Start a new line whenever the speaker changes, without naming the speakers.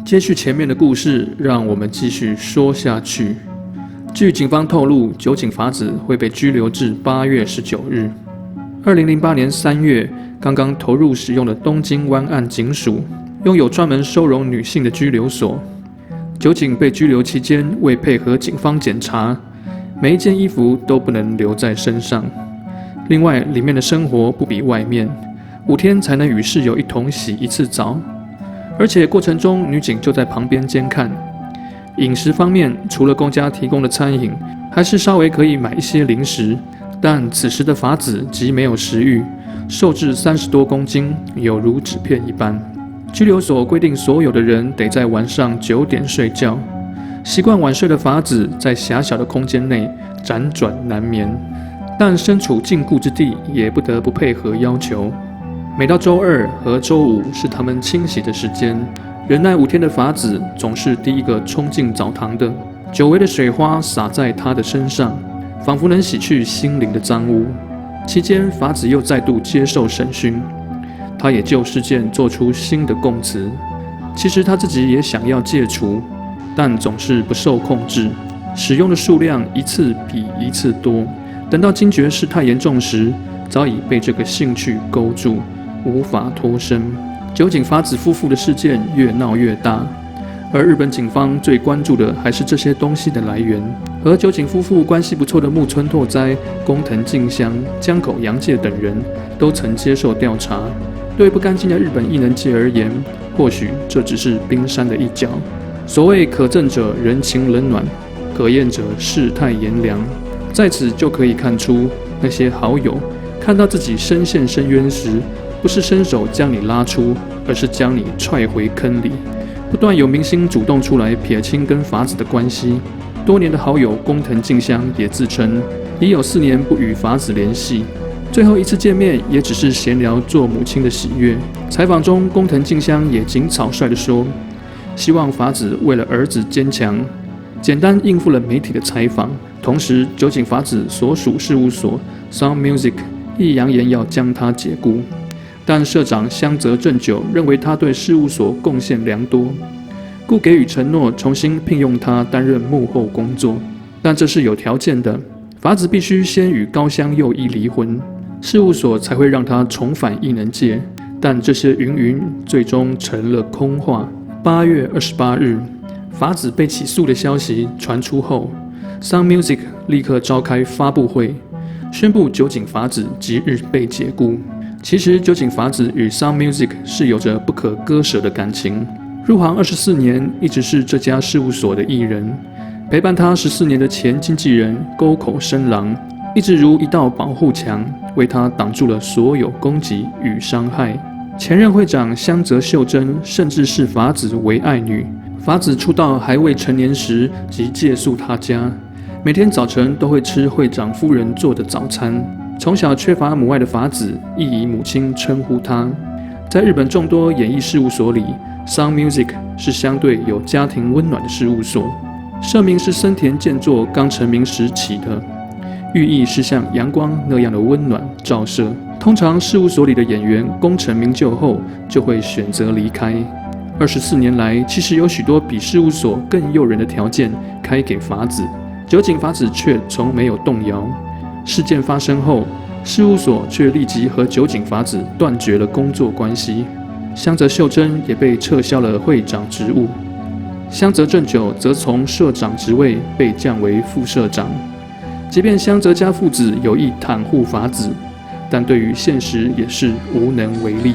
接续前面的故事，让我们继续说下去。据警方透露，酒井法子会被拘留至8月19日。2008年3月，刚刚投入使用的东京湾岸警署拥有专门收容女性的拘留所。酒井被拘留期间，为配合警方检查，每一件衣服都不能留在身上。另外，里面的生活不比外面，5天才能与室友一同洗1次澡，而且过程中女警就在旁边监看。饮食方面，除了公家提供的餐饮，还是稍微可以买一些零食，但此时的法子极没有食欲，瘦至30多公斤，有如纸片一般。拘留所规定，所有的人得在晚上9点睡觉。习惯晚睡的法子在狭小的空间内辗转难眠，但身处禁锢之地，也不得不配合要求。每到周2和周5是他们清洗的时间，忍耐5天的法子总是第一个冲进澡堂的，久违的水花洒在他的身上，仿佛能洗去心灵的脏污。期间，法子又再度接受审讯，他也就事件做出新的供词。其实他自己也想要戒除，但总是不受控制，使用的数量一次比一次多。等到惊觉事态严重时，早已被这个兴趣勾住，无法脱身。酒井法子夫妇的事件越闹越大，而日本警方最关注的还是这些东西的来源。和酒井夫妇关系不错的木村拓哉、工藤静香、江口洋介等人都曾接受调查。对不干净的日本艺能界而言，或许这只是冰山的一角。所谓可憎者人情冷暖，可厌者世态炎凉，在此就可以看出，那些好友看到自己身陷深渊时，不是伸手将你拉出，而是将你踹回坑里。不断有明星主动出来撇清跟法子的关系。多年的好友工藤静香也自称，已有4年不与法子联系，最后一次见面也只是闲聊做母亲的喜悦。采访中，工藤静香也仅草率地说，希望法子为了儿子坚强，简单应付了媒体的采访。同时，酒井法子所属事务所 Sound Music 亦扬言要将他解雇，但社长香泽正久认为他对事务所贡献良多，故给予承诺重新聘用他担任幕后工作。但这是有条件的，法子必须先与高香佑一离婚，事务所才会让他重返艺能界。但这些云最终成了空话。8月28日，法子被起诉的消息传出后， Sound Music 立刻召开发布会，宣布酒井法子即日被解雇。其实，酒井法子与 Sound Music 是有着不可割舍的感情。入行24年，一直是这家事务所的艺人。陪伴他14年的前经纪人沟口伸郎，一直如一道保护墙，为他挡住了所有攻击与伤害。前任会长香泽秀真甚至视法子为爱女。法子出道还未成年时即借宿他家，每天早晨都会吃会长夫人做的早餐。从小缺乏母爱的法子亦以母亲称呼她。在日本众多演艺事务所里， Sound Music 是相对有家庭温暖的事务所。社名是森田健作刚成名时起的，寓意是像阳光那样的温暖照射。通常事务所里的演员功成名就后就会选择离开。24年来，其实有许多比事务所更诱人的条件开给法子，酒井法子却从没有动摇。事件发生后，事务所却立即和酒井法子断绝了工作关系。香泽秀真也被撤销了会长职务，香泽正久则从社长职位被降为副社长。即便香泽家父子有意袒护法子，但对于现实也是无能为力。